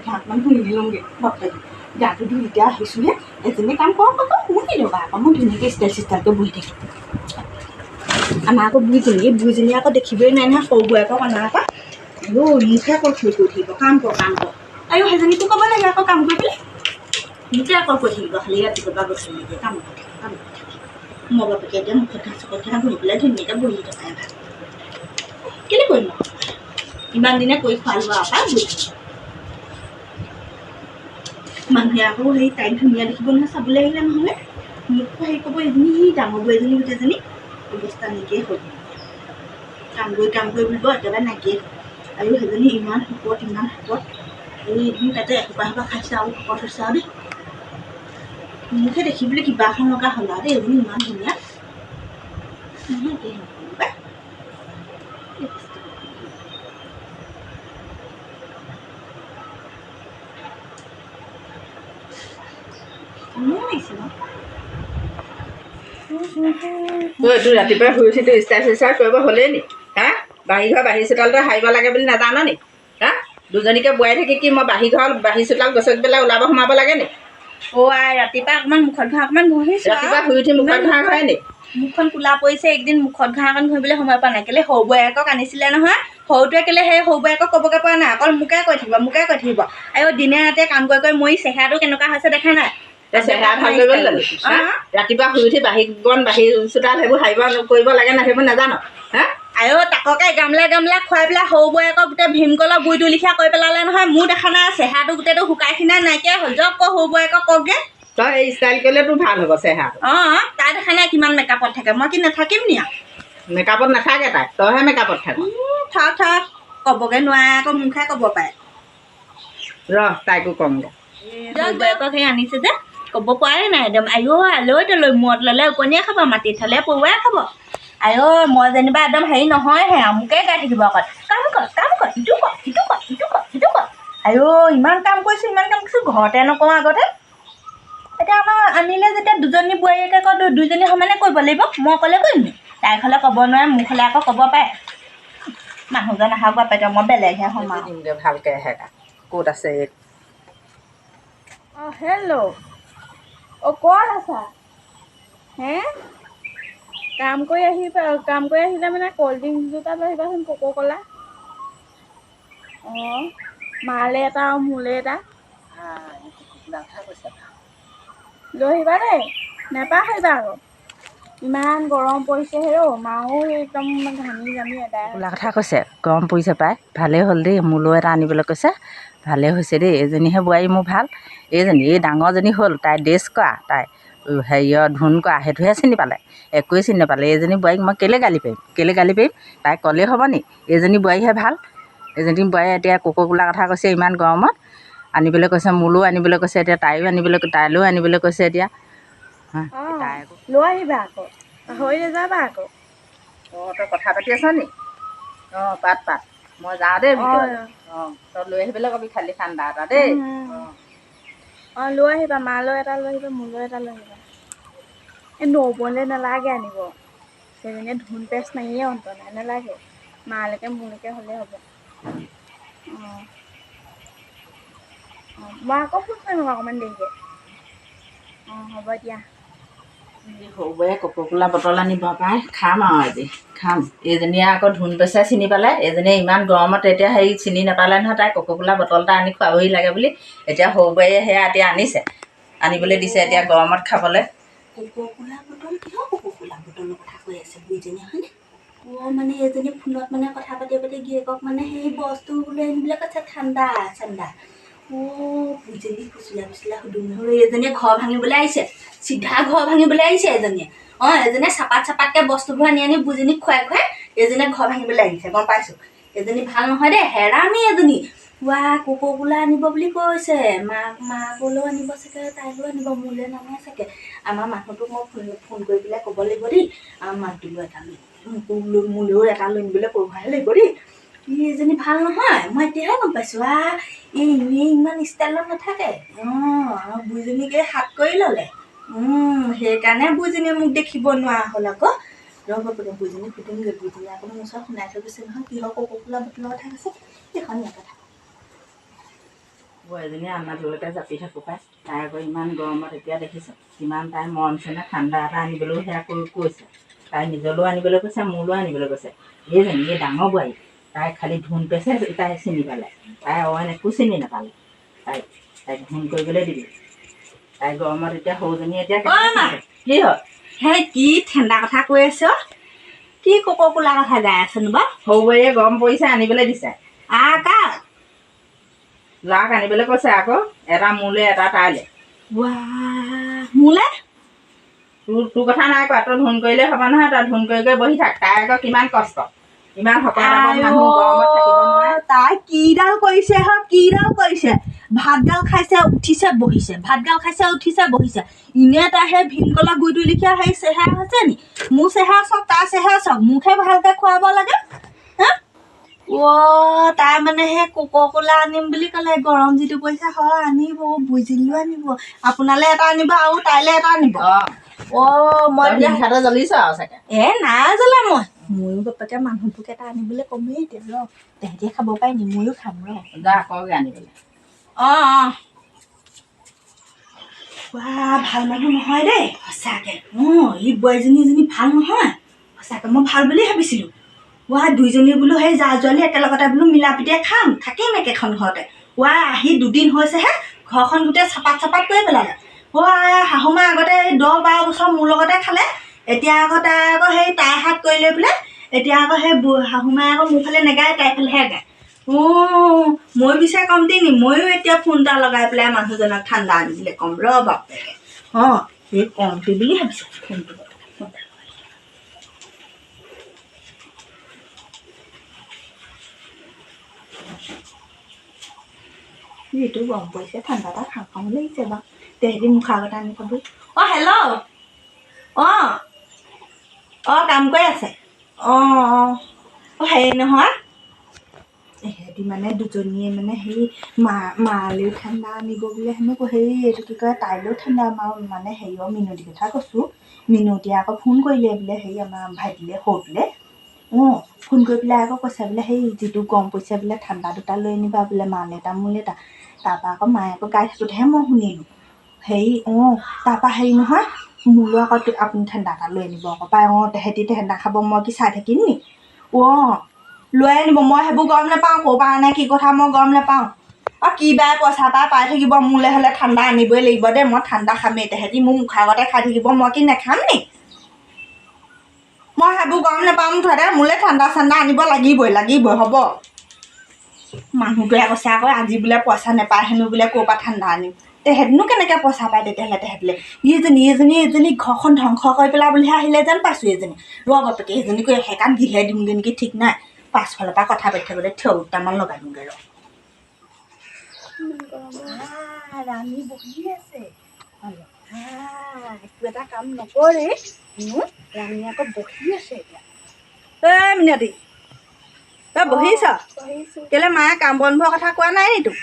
ভাতমান শুনি লওঁগৈ বাপেক গাটো ধুই এতিয়া আহিছোঁহে এজনী কাম কৰক আকৌ শুনি ল'বা আকৌ মই ধুনীয়াকৈ ষ্টাইল চিষ্টাইলকৈ বহি থাকিম আমাৰ আকৌ বুঢ়ীজনী এই বুঢ়ীজনী আকৌ দেখিবই নাই নহয় সৰু বোৱাৰীকক আমাৰ আকৌ মুখে আকৌ থৈ কৰি থাকিব কাম কৰ আৰু সেইজনীকো ক'ব লাগে আকৌ কাম কৰিবলৈ মোকে আকৌ কৈ থাকিব খালি ৰাতিপুৱা গৈছে নেকি কাম কাম মই বাপেকে এতিয়া মুখত ঘাঁহ চুকত ঘাঁহ বহি পেলাই ধুনীয়াকৈ বহি থকা ভাত কেলৈ কৰিম ইমান দিনে কৰি খোৱা লোৱা পৰা বহি মানুহে আকৌ সেই তাইক ধুনীয়া দেখিব নহয় চাবলৈ আহিলে নহ'লে মোক হেৰি ক'ব এজনী ডাঙৰ বোৱাৰীজনী গোটেইজনী অৱস্থা নাইকিয়াই হ'ল কাম কৰি বুলিব একেবাৰে নাইকিয়াই আৰু সেইজনী ইমান শকত এই এদিন তাতে এসোপা খাইছে আৰু শকত হৈছে আৰু দেই মোকে দেখিবলৈ কিবা এখন লগা হ'ল আৰু দেই এজনী ইমান ধুনীয়া তোৰ ৰাতিপুৱা শুই উঠি তোৰ ষ্টাইল চিষ্টাইল কৰিব হ'লেই নি হা বাঢ়ি ঘৰ বাঢ়ি চোতালতে সাৰিব লাগে বুলি নাজানো নি হা দুজনীকে বোৱাই থাকি কি মই বাঢ়ি ঘৰ বাঢ়ি চোতাল গছকি পেলাই ওলাব সোমাব লাগে নি আই ৰাতিপুৱা অকণমান মুখত ঘাঁহ অকণমান ঘঁহিছোঁ ৰাতিপুৱা শুই উঠি মুখত ঘাঁহ খায় নি মুখখন কোলা পৰিছে একদিন মুখত ঘাঁহ অকণ ঘঁহিবলৈ সময় পোৱা নাই কেলৈ সৰু বোৱাৰীয়েকক আনিছিলে নহয় সৰুটোৱে কেলৈ সেই সৰু বোৱাৰীয়েকক ক'বগৈ পৰা নাই অকল মোকে কৈ থাকিব আৰু দিনে ৰাতিয়ে কাম কৰি মই চেহেৰাটো কেনেকুৱা হৈছে দেখা নাই চেহেৰা ভাল কৰিব লাগে ৰাতিপুৱা শুই উঠি বাঢ়ি চোতাল সেইবোৰ সাৰিব কৰিব লাগে না সেইবোৰ নাজানো হা আৰু তাককে গামলা খুৱাই পেলাই সৰু বোৱাৰীয়েকক গোটেই ভীমকলৰ বুঢ়ীটো লিখা কৰি পেলালে নহয় মোৰ দেখা নাই চেহেৰাটো গোটেইটো শুকাই খিনাই নাইকিয়া হ'ল যাওক সৰু বোৱাৰীয়েকক কওকগৈ তই এই ষ্টাইল কৰিলে তোৰ ভাল হ'ব চেহেৰাটো তাই দেখা নাই কিমান মেকআপত থাকে মই কি নাথাকিম নি মেকআপত নাথাকে তাই তইহে মেকআপত থাক থাক ক'বগৈ নোৱাৰে আকৌ মুখে ক'ব পাৰে তাইকো কমগৈ বোৱাৰীয়েকক সেই আনিছে যে ক'ব পৰাই নাই একদম আলৈ তলৈ মূৰত ল'লে উপনীয়ে খাব মাটিত থ'লে পৰুৱাই খাব মই যেনিবা একদম হেৰি নহয়হে মোকে গাই থাকিব অকল কাম কৰ ইটো কৰ ইমান কাম কৰিছোঁ ঘৰতে নকওঁ আগতে এতিয়া আমাৰ আনিলে যেতিয়া দুজনী বোৱাৰীয়েকে কওঁ দুইজনী সমানে কৰিব লাগিব মই অকলে কৰিম নি তাইৰ হ'লে ক'ব নোৱাৰে মোক হ'লে আকৌ ক'ব পাৰে মানুহজন আহক বাপেকে মই বেলেগহে সোমাওঁ দিমগৈ ভালকৈ ক'ত আছে হেল্ল' ক'ত আছা হে কাম কৰি আহিলে মানে ক'ল্ড ড্ৰিংকছ দুটা লৈ আহিবাচোন ক'ক' ক'লা মালে এটা আৰু মোলে এটা লৈ আহিবা দেই নেপাহৰিবা আকৌ ইমান গৰম পৰিছে মাও একদম ঘামি জামি এদাই বোলা কথা কৈছে গৰম পৰিছে পাই ভালেই হ'ল দেই মোলৈ এটা আনিবলৈ কৈছে ভালেই হৈছে দেই এজনীহে বোৱাৰী মোৰ ভাল এইজনী এই ডাঙৰজনী হ'ল তাই ড্ৰেছ কৰা তাই হেৰিয়ৰ ধুন কৰা সেইটোহে চিনি পালে একোৱে চিনি নাপালে এইজনী বোৱাৰীক মই কেলৈ গালি পাৰিম তাই ক'লেই হ'ব নি এইজনী বোৱাৰীহে ভাল এজনী বোৱাৰীয়ে এতিয়া ক'ক'কোলা কথা কৈছে ইমান গৰমত আনিবলৈ কৈছে মোলৈও আনিবলৈ কৈছে এতিয়া তাইলৈও আনিবলৈ কৈছে এতিয়া তাই লৈ আহিবা আকৌ পাহৰি নাযাবা আকৌ তই কথা পাতি আছ নি পাত মই যাওঁ দেই তই লৈ আহিবলৈ কবি খালি ঠাণ্ডা এটা দেই লৈ আহিবা মালৈ এটা লৈ আহিবা মোলৈ এটা লৈ আহিবা এই নবৌলৈ নালাগে আনিব সেইজনীয়ে ধুন পেষ্ট নাইয়ে অন্ত নাই নালাগে মালৈকে মোলৈকে হ'লেই হ'ব মই আকৌ ফোন কৰিম অকণমান দেৰিকৈ হ'ব দিয়া সৰু বোৱাৰীয়ে ক'ক'কোলা বটল আনিব পাই খাম আৰু আজি এইজনীয়ে আকৌ ধুন পেচাই চিনি পালে এইজনীয়ে ইমান গৰমত এতিয়া হেৰি চিনি নাপালে নহয় তাই ক'ক'কোলা বটল এটা আনি খুৱাবহি লাগে বুলি এতিয়া সৰু বোৱাৰীয়ে সেয়া এতিয়া আনিছে আনিবলৈ দিছে এতিয়া গৰমত খাবলৈ ক'ক'কোলা বটল কিহৰ ক'ক'কোলা বটলৰ কথা কৈ আছে বুঢ়ীজনী হয়নে মানে এইজনী ফোনত মানে কথা পাতি গিয়েকক মানে সেই বস্তু বোলে আনিবলৈ কৈছে ঠাণ্ডা বুঢ়ীজনী ফুচুলা সুধো নহ'লে এজনীয়ে ঘৰ ভাঙিবলৈ আহিছে চিধা ঘৰ ভাঙিবলৈ আহিছে এজনীয়ে এজনীয়ে চাপাতকৈ বস্তুবোৰ আনি বুঢ়ীজনীক খুৱাই এজনীয়ে ঘৰ ভাঙিবলৈ আহিছে গম পাইছোঁ এজনী ভাল নহয় দেই হেৰামি এজনী ক'ক'কোলা আনিব বুলি কৈছে মাকলৈও আনিব চাগে তাইলৈও আনিব মোলৈ নানে চাগে আমাৰ মানুহটোক মই ফোন কৰি পেলাই ক'ব লাগিব দেই আমাৰ মাকটোলৈ এটা লৈ মোলৈও এটা লৈ আনিবলৈ পঢ়ুৱাই লাগিব দেই এজনী ভাল নহয় মই এতিয়াহে গম পাইছোঁ ইমান ষ্টাইলত নাথাকে আমাৰ বুঢ়ীজনীকে হাত কৰি ল'লে সেইকাৰণে বুঢ়ীজনীয়ে মোক দেখিব নোৱাৰা হ'ল আকৌ ৰ'ব বোলে বুজিনি সুধিমগৈ বুজিনি আকৌ মোৰ ওচৰত শুনাই থৈ গৈছে নহয় কিহৰ কোকোকোলা বটলৰ কথা কৈছে সেইখন ইয়াতে থাকে বোৱাৰীজনীয়ে আমাৰলৈকে জাপি থাকোঁ পাই তাই আকৌ ইমান গৰমত এতিয়া দেখিছোঁ কিমান তাই মৰম চেনে ঠাণ্ডা এটা আনিবলৈও সেয়া কৈছে তাই নিজলৈও আনিবলৈ কৈছে মোলৈও আনিবলৈ কৈছে এইজনী এই ডাঙৰ বোৱাৰী তাই খালি ধুন পেছে তাই চিনি পালে তাই অইন একো চিনি নাপালে তাইক ধুন কৰিবলৈ দিবি তাই গৰমত এতিয়া সৰুজনী এতিয়া কি হয় সেই কি ঠাণ্ডা কথা কৈ আছ কি কোকোকোলা কথা গাই আছেনো বা সৰু বোৱাৰীয়ে গৰম পৰিছে আনিবলৈ দিছে কাক ল'ৰাক আনিবলৈ কৈছে আকৌ এটা মোলৈ এটা তাইলৈ মোলে তোৰ কথা নাই কোৱা তই ধুন কৰিলে হ'ব নহয় তই ধুন কৰি বহি থাক তাই আকৌ কিমান কষ্ট ইমান সকলো মানুহ গৰমত থাকিব নোৱাৰে তাই কিডাল কৰিছে কিডাল কৰিছে ভাতগাল খাইছে উঠিছে বহিছে ভাতগাল খাইছে উঠিছে বহিছে ইনে তাই সেই ভীমকলা গুইটো লিখীয়া সেই চেহেৰা হৈছে নি মোৰ চেহেৰা চাওক তাৰ চেহেৰা চাওক মোকহে ভালকৈ খুৱাব লাগে হা তাই মানে সেই কোকোকোলা আনিম বুলি ক'লে গৰম যিটো পইচা হয় আনিব বুজিলিও আনিব আপোনালৈ এটা আনিব আৰু তাইলৈ এটা আনিব মই হিংসাতে জ্বলিছ আৰু চাগে নাই জ্বলা ময়ো বাপেকে মানুহটোক এটা আনিবলৈ কমেই এতিয়া ৰ তেহেঁতিয়ে খাব পাৰি নি ময়ো খাম ৰ যা কওঁগৈ আনিবলৈ ভাল মানুহ নহয় দেই সঁচাকৈ এই বোৱাৰীজনী ভাল নহয় সঁচাকৈ মই ভাল বুলি ভাবিছিলোঁ দুইজনী বোলো সেই জা জোৱালী একেলগতে বোলো মিলা প্ৰীতিয়ে খাম থাকিম একেখন ঘৰতে আহি দুদিন হৈছেহে ঘৰখন গোটেই চাপাত কৰি পেলালে শাহু মা আগতে 10-12 বছৰ মোৰ লগতে খালে এতিয়া আকৌ তাই আকৌ সেই তাই হাত কৰি লৈ পেলাই এতিয়া আকৌ সেই শাহু মায়ে আকৌ মোৰ ফালে নেগায় তাই ফালেহে গায় মই বিচাৰ কমতি নি ময়ো এতিয়া ফোন এটা লগাই পেলাই মানুহজনক ঠাণ্ডা আনিছিলে কম ৰ বাপেকে সেই কমতি বুলি ভাবিছোঁ ফোনটো যিটো গম পৰিছে ঠাণ্ডা এটা খাওঁ লাগিছে বাৰু তেহেঁতি মুখৰ আগতে আনি খাব হেল্ল' কাম কৰি আছে হেৰি নহয় এহেঁতি মানে দুজনীয়ে মানে সেই মালৈও ঠাণ্ডা আনিব বোলে হেনো হেৰি এইটো কি কয় তাইলৈও ঠাণ্ডা মানে হেৰিয়ৰ মিনতিৰ কথা কৈছোঁ মিনতিয়ে আকৌ ফোন কৰিলে বোলে হেৰি আমাৰ ভাইটিলে সৰুটোলে ফোন কৰি পেলাই আকৌ কৈছে বোলে সেই যিটো গৰম পৰিছে বোলে ঠাণ্ডা দুটা লৈ আনিবা বোলে মালে এটা মোলে এটা তাৰপৰা আকৌ মায়ে আকৌ গাই থাকোঁতেহে মই শুনিলোঁ হেৰি তাৰপৰা হেৰি নহয় মোলৈ আকৌ আপুনি ঠাণ্ডা এটা লৈ আনিব আকৌ পাই তেহেঁতি ঠাণ্ডা খাব মই কি চাই থাকিম নি লৈ আনিব মই সেইবোৰ গম নাপাওঁ ক'ৰ পৰা আনে কি কথা মই গম নাপাওঁ কি বাই পইচা এটা পাই থাকিব মোলৈ হ'লে ঠাণ্ডা আনিবই লাগিব দেই মই ঠাণ্ডা খামেই তেহেঁতি মোৰ মুখৰ আগতে খাই থাকিব মই কি নাখাম নি মই সেইবোৰ গম নাপাওঁ মুঠতে মোলৈ ঠাণ্ডা আনিব লাগিবই হ'ব মানুহটোৱে কৈছে আকৌ আজি বোলে পইচা নাপায় হেনো বোলে ক'ৰ পৰা ঠাণ্ডা আনিম তেহেঁতিনো কেনেকৈ পইচা পায় তেতিয়াহ'লে তেহেঁতলৈ এইজনী ঘৰখন ধ্বংস কৰি পেলা বুলিহে আহিলে যেন পাইছোঁ এইজনী বাপেকে এইজনীক সেইকাৰণে দিহে দিমগৈ নেকি ঠিক নাই পাছফালৰ পৰা কথা পাতি থাকোঁতে থিয় দুটামান লগাই দিওঁগৈ ৰাণী বহি আছে একো এটা কাম নকৰে ৰাণী আকৌ বহি আছে এতিয়া মিনতি তই বহিছ কেলে মায়ে কাম বনবোৰৰ কথা কোৱা নাই নি তোক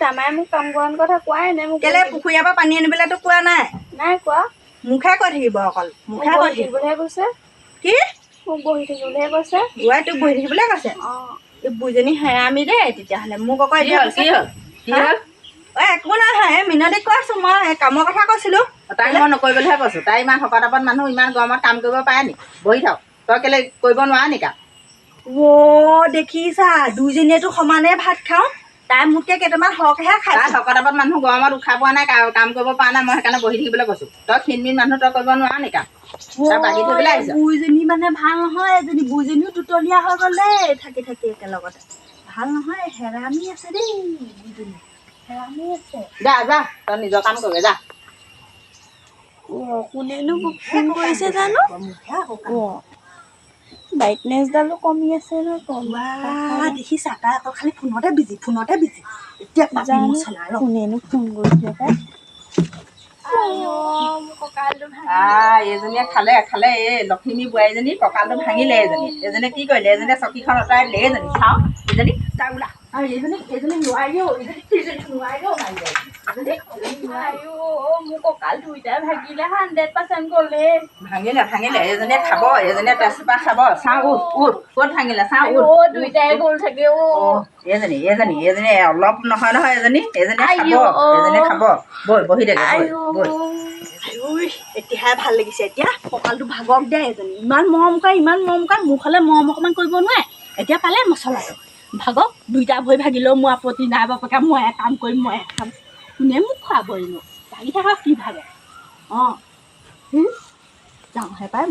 তামাই মোক কাম কৰাৰ কথা কোৱাই নাই মোক কেলে পুখুৰীৰ পৰা পানী আনিবলৈ তোক কোৱা নাই কোৱা মুখে কৈ থাকিব অকল মুখে কৈ থাকিবলৈহে কৈছে কি মোক বহি থাকিবলৈহে কৈছে তোক বহি থাকিবলৈ কৈছে এই বুইজনী হেৰামি দেই তেতিয়াহ'লে মোক আকৌ কি হ'ল একো নহয় মিনতিক কৈছোঁ মই কামৰ কথা কৈছিলোঁ তাই মই নকৰিবলৈহে কৈছোঁ তাই ইমান শকত মানুহ ইমান গৰমত কাম কৰিব পাৰে নি বহি থাক তই কেলে কৰিব নোৱাৰ নি কাম দেখিছা দুইজনীয়েতো সমানে ভাত খাওঁ তাই মোতকৈ কেইটামান সৰহকৈহে খাই তাই শকত মানুহ গৰমত উশাহ পোৱা নাই কাম কৰিব পৰা নাই মই সেইকাৰণে বহি থাকিবলৈ কৈছোঁ তই ক্ষীণ মানুহ তই কৰিব নোৱাৰ নি কাম তই বাগি থৈ আহিছ বুইজনী মানে ভাল নহয় এজনী বুইজনীও দুতলীয়া হৈ গ'ল দেই থাকি একেলগতে ভাল নহয় হেৰামি আছে দেই বুইজনী হেৰামি আছে যা তই নিজৰ কাম কৰিবি যা কোনেনো ফোন কৰিছে জানো ব্ৰাইটনেছডালো কমি আছে ন দেখিছা তাই আকৌ খালি ফোনতে বিজি এতিয়া কোনেনো ফোন কৰিছে তাই এইজনীয়ে খালে এই লখিমী বোৱাৰীজনী কঁকালটো ভাঙিলে এজনীয়ে কি কৰিলে এজনীয়ে চকীখন আঁতৰাই দিলে এইজনী চাওঁ এইজনী তাই ওলা এইজনী নোৱাৰিও মাৰিব মোৰ কঁকাল দুইটাই ভাগিলে 100% গ'লে ভাঙিলে এজনীয়ে খাব এজনীয়ে তেজপাত খাব চাওঁ উঠ ক'ত ভাঙিলে চাওঁ দুইটাই গ'ল থাকে এজনী অলপ নহয় এজনীয়ে খাব বহি থাকে বৈ এতিয়াহে ভাল লাগিছে এতিয়া কঁকালটো ভাগক দে এজনী ইমান মৰম কৰে মোৰ ফালে মৰম অকণমান কৰিব নোৱাৰে এতিয়া পালে মছলাটো ভাগক দুইটা ভৰি ভাগিলেও মোৰ আপত্তি নাই বাপেকে মই কাম কৰিম মই খাম কোনে মোক খুৱাব এনো ভাগি থাকক কি ভাগে অঁ যাওঁহে পাই